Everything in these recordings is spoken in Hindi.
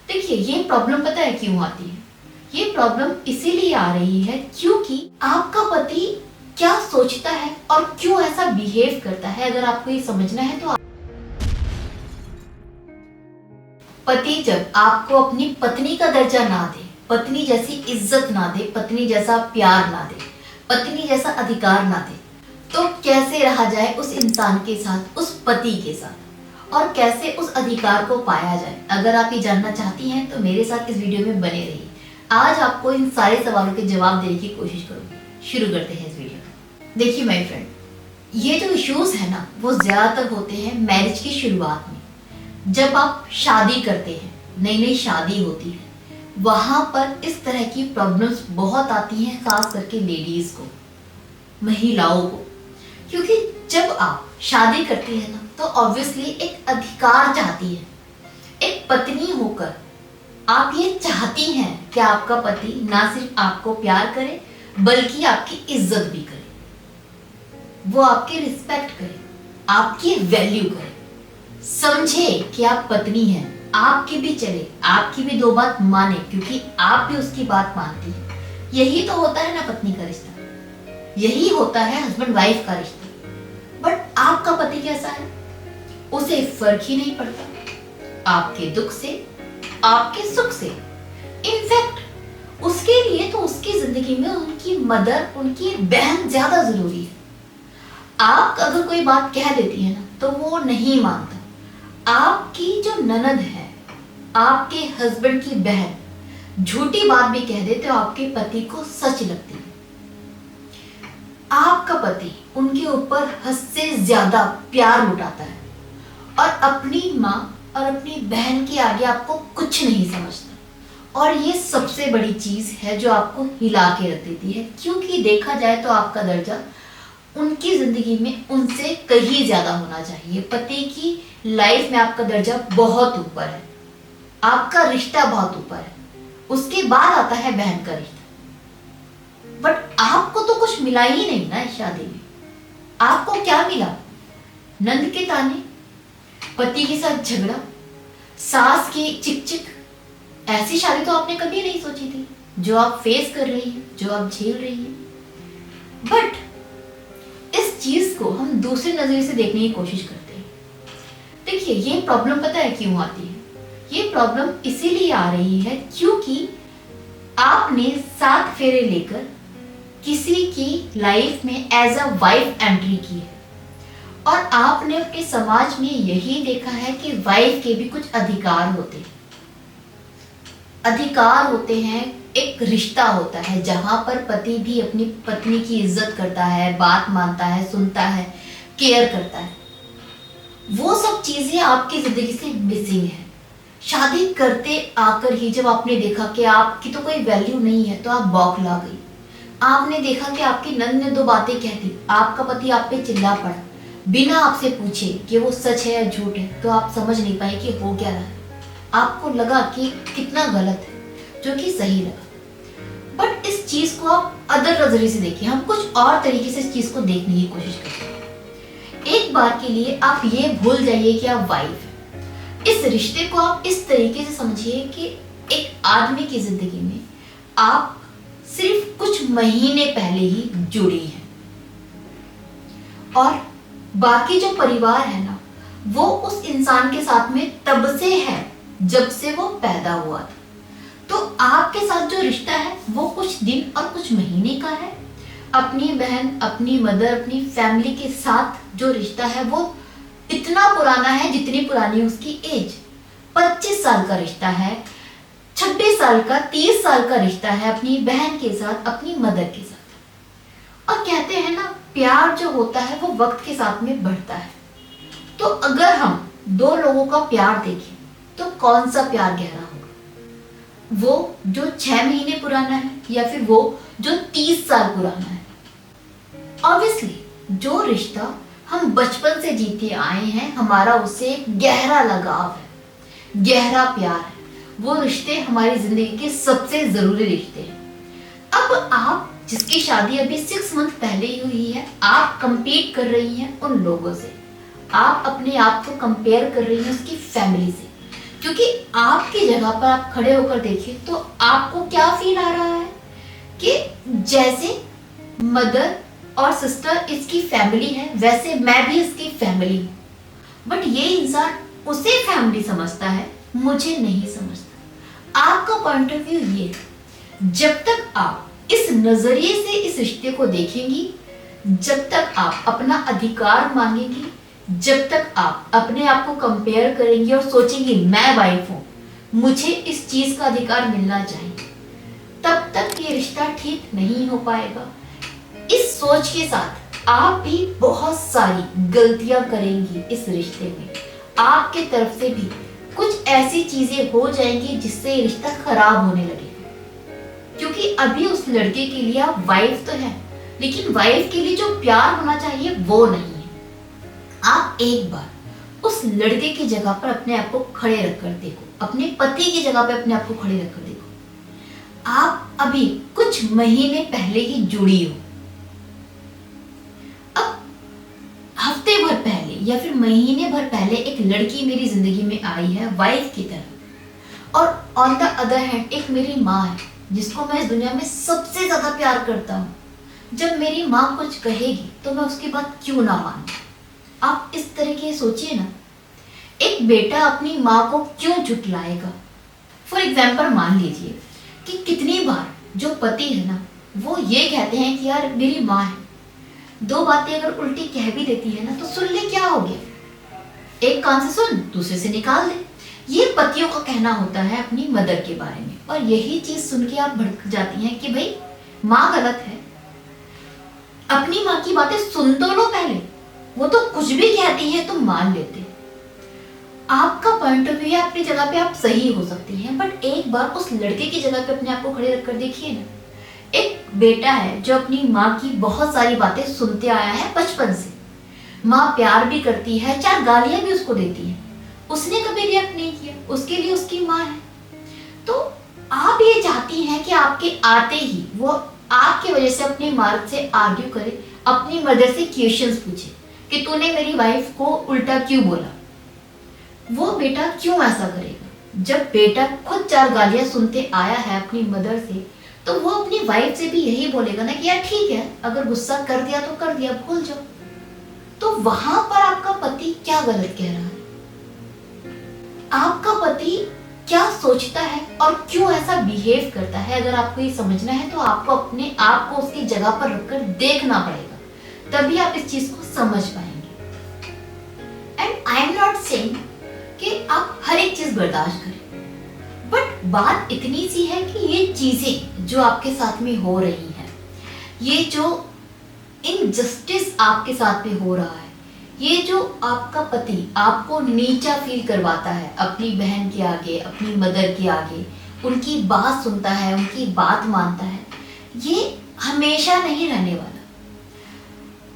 देखिए, ये प्रॉब्लम पता है क्यों आती है? ये प्रॉब्लम इसीलिए आ रही है क्योंकि आपका पति क्या सोचता है और क्यों ऐसा बिहेव करता है। अगर आपको ये समझना है तो पति जब आपको अपनी पत्नी का दर्जा ना दे, पत्नी जैसी इज्जत ना दे, पत्नी जैसा प्यार ना दे, पत्नी जैसा अधिकार ना दे, तो कैसे रहा जाए उस इंसान के साथ, उस पति के साथ, और कैसे उस अधिकार को पाया जाए? अगर आप ये जानना चाहती हैं तो मेरे साथ इस वीडियो में बने रहिए। आज आपको इन सारे सवालों के जवाब देने की कोशिश करूंगी। शुरू करते हैं इस वीडियो को। देखिए माय फ्रेंड, ये जो इश्यूज है ना, वो ज्यादातर होते हैं मैरिज की शुरुआत में। जब आप शादी करते हैं, नई नई शादी होती है, वहां पर इस तरह की प्रॉब्लम्स बहुत आती हैं, खास करके लेडीज को, महिलाओं को। क्योंकि जब आप शादी करती है ना, तो ऑब्वियसली एक अधिकार चाहती है। एक पत्नी होकर आप ये चाहती हैं कि आपका पति ना सिर्फ आपको प्यार करे, बल्कि आपकी इज्जत भी करे, वो आपकी रिस्पेक्ट करे, आपकी वैल्यू करे, समझे कि आप पत्नी हैं, आपकी भी चले, आपकी भी दो बात माने, क्योंकि आप भी उसकी बात मानती हैं। यही तो होता है ना पत्नी का रिश्ता, यही होता है हस्बैंड वाइफ का रिश्ता। बट आपका पति कैसा है? उसे फर्क ही नहीं पड़ता आपके दुख से, आपके सुख से। इनफैक्ट उसके लिए तो उसकी जिंदगी में उनकी मदर, उनकी बहन ज्यादा जरूरी है। आप अगर कोई बात कह देती है ना, तो वो नहीं मानता। आपकी जो ननद है, आपके हस्बैंड की बहन झूठी बात भी कह दे तो आपके पति को सच लगती है। आपका पति उनके ऊपर हद से ज्यादा प्यार लुटाता है और अपनी माँ और अपनी बहन के आगे आपको कुछ नहीं समझता। और ये सबसे बड़ी चीज है जो आपको हिला के रख देती है, क्योंकि देखा जाए तो आपका दर्जा उनकी जिंदगी में उनसे कहीं ज्यादा होना चाहिए। पति की लाइफ में आपका दर्जा बहुत ऊपर है, आपका रिश्ता बहुत ऊपर है, उसके बाद आता है बहन का रिश्ता। बट आपको तो कुछ मिला ही नहीं ना इस शादी में। आपको क्या मिला? नंद के ताने, पति के साथ झगड़ा, सास की चिक-चिक। ऐसी शादी तो आपने कभी नहीं सोची थी, जो आप फेस कर रही हैं, जो आप झेल रही हैं। बट इस चीज को हम दूसरे नजरिए से देखने की कोशिश करते हैं। देखिए, ये प्रॉब्लम पता है क्यों आती है? ये प्रॉब्लम इसीलिए आ रही है क्योंकि आपने 7 फेरे लेकर किसी की लाइफ में एज अ वाइफ एंट्री की है, और आपने अपने समाज में यही देखा है कि वाइफ के भी कुछ अधिकार होते हैं। अधिकार होते हैं, एक रिश्ता होता है जहां पर पति भी अपनी पत्नी की इज्जत करता है, बात मानता है, सुनता है, केयर करता है। वो सब चीजें आपकी जिंदगी से मिसिंग है। शादी करते आकर ही जब आपने देखा कि आपकी तो कोई वैल्यू नहीं है, तो आप बौखला गई। आपने देखा कि आपकी नंद ने 2 बातें कह दी, आपका पति आप पे चिल्ला पड़ा, बिना आपसे पूछे कि वो सच है या झूठ है। तो आप समझ नहीं पाए कि हो क्या रहा है। आपको लगा कि कितना गलत है, जो कि सही लगा। बट इस चीज को आप अदर नजरिए से देखिए। हम कुछ और तरीके से इस चीज को देखने की कोशिश करते हैं। एक बार के लिए आप ये भूल जाइए कि आप वाइफ हैं। इस रिश्ते को आप इस तरीके से समझिए कि एक आदमी की जिंदगी में आप सिर्फ कुछ महीने पहले ही जुड़ी हैं, और बाकी जो परिवार है ना, वो उस इंसान के साथ में तब से है जब से वो पैदा हुआ था। तो आपके साथ जो रिश्ता है वो कुछ दिन और कुछ महीने का है। अपनी बहन, अपनी मदर, अपनी फैमिली के साथ जो रिश्ता है वो इतना पुराना है जितनी पुरानी उसकी एज। 25 साल का रिश्ता है, 26 साल का, 30 साल का रिश्ता है अपनी बहन के साथ, अपनी मदर के साथ। और कहते हैं ना, प्यार जो होता है वो वक्त के साथ में बढ़ता है। तो अगर हम 2 लोगों का प्यार देखें तो कौन सा प्यार गहरा होगा? वो जो 6 महीने पुराना है या फिर वो जो 30 साल पुराना है? ऑब्वियसली जो रिश्ता हम बचपन से जीते आए हैं, हमारा उससे गहरा लगाव है, गहरा प्यार है। वो रिश्ते हमारी जिंदगी के सबसे जरूरी रिश्ते हैं। अब आप जिसकी शादी अभी 6 मंथ पहले ही हुई है, आप कंपीट कर रही हैं उन लोगों से, आप अपने आप को कंपेयर कर रही हैं उसकी फैमिली से। क्योंकि आपकी जगह पर आप खड़े होकर देखिए तो आपको क्या फील आ रहा है कि जैसे मदर और सिस्टर इसकी फैमिली है, वैसे मैं भी इसकी फैमिली हूँ। बट ये इंसान उसे फैमिली समझता है, मुझे नहीं समझता। आपका पॉइंट ऑफ व्यू ये है। जब तक आप इस नजरिए से इस रिश्ते को देखेंगी, जब तक आप अपना अधिकार मांगेंगी, जब तक आप अपने आप को कंपेयर करेंगी और सोचेंगी मैं वाइफ हूं, मुझे इस चीज का अधिकार मिलना चाहिए, तब तक ये रिश्ता ठीक नहीं हो पाएगा। इस सोच के साथ आप भी बहुत सारी गलतियां करेंगी इस रिश्ते में। आपके तरफ से भी कुछ ऐसी चीजें हो जाएंगी जिससे ये रिश्ता खराब होने लगेगा। क्योंकि अभी उस लड़के के लिए आप वाइफ तो है, लेकिन वाइफ के लिए जो प्यार होना चाहिए वो नहीं है। आप एक बार उस लड़के की जगह पर अपने आप को खड़े रखकर देखो, अपने पति की जगह पर अपने आप को खड़े रखकर देखो। आप अभी कुछ महीने पहले ही जुड़ी हो, अब हफ्ते भर पहले या फिर महीने भर पहले एक लड़की मेरी जिंदगी में आई है वाइफ की तरह, और ऑन द अदर हैंड एक मेरी माँ है जिसको मैं इस दुनिया में सबसे ज्यादा प्यार करता हूँ। जब मेरी माँ कुछ कहेगी तो मैं उसकी बात क्यों ना मानूं। आप इस तरीके सोचिए ना, एक बेटा अपनी माँ को क्यों झुठलाएगा। फॉर एग्जाम्पल मान लीजिए कि कितनी बार जो पति है ना वो ये कहते हैं कि यार मेरी माँ है, दो बातें अगर उल्टी कह भी देती है ना तो सुन ले, क्या हो गया, एक कान से सुन दूसरे से निकाल दे। ये पतियों का कहना होता है अपनी मदर के बारे में, और यही चीज सुन के आप भड़क जाती हैं कि भाई माँ गलत है। अपनी माँ की बातें सुन तो लो पहले, वो तो कुछ भी कहती है तो मान लेते। आपका पॉइंट ऑफ व्यू है, अपनी जगह पे आप सही हो सकती हैं, बट एक बार उस लड़के की जगह पे अपने आप को खड़े रखकर देखिए ना। एक बेटा है जो अपनी माँ की बहुत सारी बातें सुनते आया है बचपन से, माँ प्यार भी करती है, चार गालियां भी उसको देती है, उसने कभी रिएक्ट नहीं किया, उसके लिए उसकी माँ है। तो आप ये चाहती हैं कि आपके आते ही वो आपकी वजह से अपनी माँ से आर्ग्यू करे, अपनी मदर से क्वेश्चंस पूछे कि तूने मेरी वाइफ को उल्टा क्यों बोला। वो बेटा क्यों ऐसा करेगा? जब बेटा खुद चार गालियां सुनते आया है अपनी मदर से, तो वो अपनी वाइफ से भी यही बोलेगा ना कि यार ठीक है, अगर गुस्सा कर दिया तो कर दिया, भूल जाओ। तो वहां पर आपका पति क्या गलत कह रहा है? आपका पति क्या सोचता है और क्यों ऐसा बिहेव करता है? अगर आपको ये समझना है तो आपको अपने आप को उसकी जगह पर रखकर देखना पड़ेगा, तभी आप इस चीज को समझ पाएंगे। And I am not saying कि आप हर एक चीज बर्दाश्त करें, बट बात इतनी सी है कि ये चीजें जो आपके साथ में हो रही हैं, ये जो इनजस्टिस आपके साथ में हो रहा है, ये जो आपका पति आपको नीचा फील करवाता है अपनी बहन के आगे, अपनी मदर के आगे, उनकी बात सुनता है, उनकी बात मानता है, ये हमेशा नहीं रहने वाला।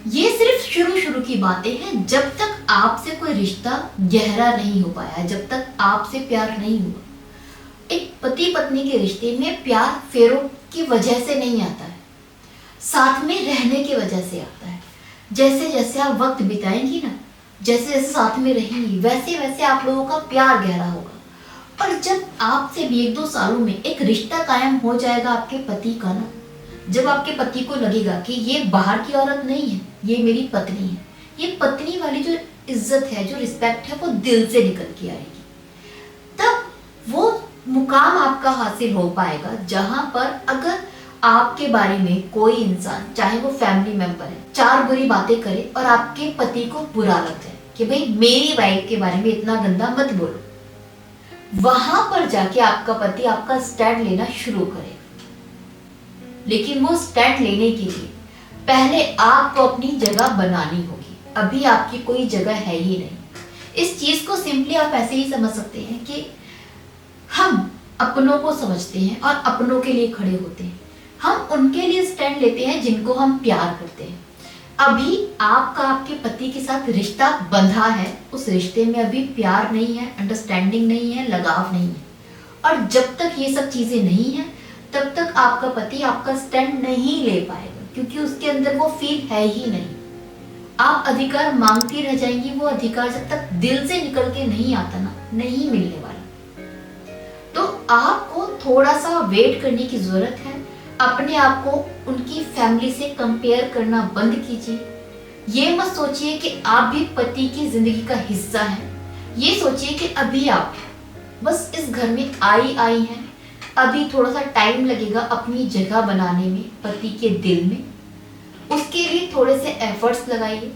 ये सिर्फ शुरू शुरू की बातें हैं, जब तक आपसे कोई रिश्ता गहरा नहीं हो पाया, जब तक आपसे प्यार नहीं हुआ। एक पति पत्नी के रिश्ते में प्यार फेरों की वजह से नहीं आता है, साथ में रहने की वजह से आता है। जैसे जैसे आप वक्त बिताएंगी ना, जैसे जैसे साथ में रहेंगी, वैसे वैसे आप लोगों का प्यार गहरा होगा। और जब आपसे भी 1-2 सालों में एक रिश्ता कायम हो जाएगा आपके पति का ना, जब आपके पति को लगेगा कि ये बाहर की औरत नहीं है, ये मेरी पत्नी है, ये पत्नी वाली जो इज्जत है, जो रिस्पेक्ट है, वो दिल से निकल के आएगी, तब वो मुकाम आपका हासिल हो पाएगा जहां पर अगर आपके बारे में कोई इंसान, चाहे वो फैमिली मेंबर है, 4 बुरी बातें करे और आपके पति को बुरा लग जाए कि भाई मेरी वाइफ के बारे में इतना गंदा मत बोलो, वहां पर जाके आपका पति आपका स्टैंड लेना शुरू करेगा। लेकिन वो स्टैंड लेने के लिए पहले आपको अपनी जगह बनानी होगी। अभी आपकी कोई जगह है ही नहीं। इस चीज को सिंपली आप ऐसे ही समझ सकते हैं कि हम अपनों को समझते हैं और अपनों के लिए खड़े होते हैं। हम उनके लिए स्टैंड लेते हैं जिनको हम प्यार करते हैं। अभी आपका आपके पति के साथ रिश्ता बंधा है, उस रिश्ते में अभी प्यार नहीं है, अंडरस्टैंडिंग नहीं है, लगाव नहीं है। और जब तक ये सब चीजें नहीं है, तब तक आपका पति आपका स्टैंड नहीं ले पाएगा, क्योंकि उसके अंदर वो फील है ही नहीं। आप अधिकार मांगती रह जाएंगी, वो अधिकार जब तक दिल से निकल के नहीं आता ना, नहीं मिलने वाला। आपको थोड़ा सा वेट करने की जरूरत है। अपने आप को उनकी फैमिली से कंपेयर करना बंद कीजिए। ये मत सोचिए कि आप भी पति की जिंदगी का हिस्सा हैं। ये सोचिए कि अभी आप बस इस घर में आई हैं। अभी थोड़ा सा टाइम लगेगा अपनी जगह बनाने में, पति के दिल में। उसके लिए थोड़े से एफर्ट्स लगाइए।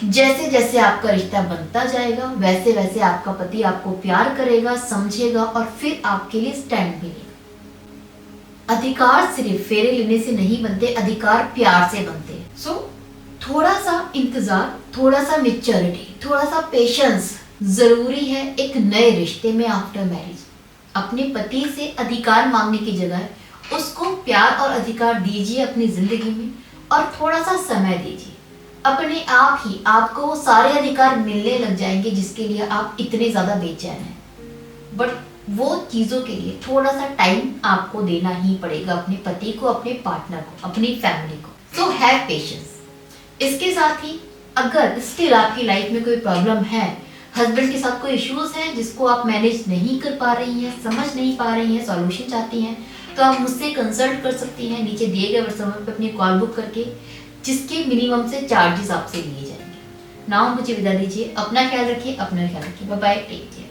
जैसे जैसे आपका रिश्ता बनता जाएगा वैसे वैसे आपका पति आपको प्यार करेगा, समझेगा और फिर आपके लिए स्टैंड भी लेगा। अधिकार सिर्फ फेरे लेने से नहीं बनते, अधिकार प्यार से बनते हैं। सो थोड़ा सा इंतजार, थोड़ा सा मेच्योरिटी, थोड़ा सा पेशेंस जरूरी है एक नए रिश्ते में आफ्टर मैरिज। अपने पति से अधिकार मांगने की जगह उसको प्यार और अधिकार दीजिए अपनी जिंदगी में, और थोड़ा सा समय दीजिए। अपने आप ही आपको वो सारे अधिकार मिलने लग जाएंगे जिसके लिए आप इतने ज्यादा बेचैन हैं। बट वो चीजों के लिए थोड़ा सा टाइम आपको देना ही पड़ेगा, अपने पति को, अपने पार्टनर को, अपनी फैमिली को। So have patience. इसके साथ ही अगर स्टिल आपकी लाइफ में कोई प्रॉब्लम है, हस्बैंड के साथ कोई इश्यूज हैं जिसको आप मैनेज नहीं कर पा रही हैं, समझ नहीं पा रही हैं, सॉल्यूशन चाहती हैं, तो आप मुझसे कंसल्ट कर सकती हैं नीचे दिए गए व्हाट्सएप नंबर पर अपनी कॉल बुक करके, जिसके मिनिमम से चार्जेस आपसे लिए जाएंगे। नाउ मुझे विदा दीजिए। अपना ख्याल रखिए, अपना ख्याल रखिए। Bye bye, take care.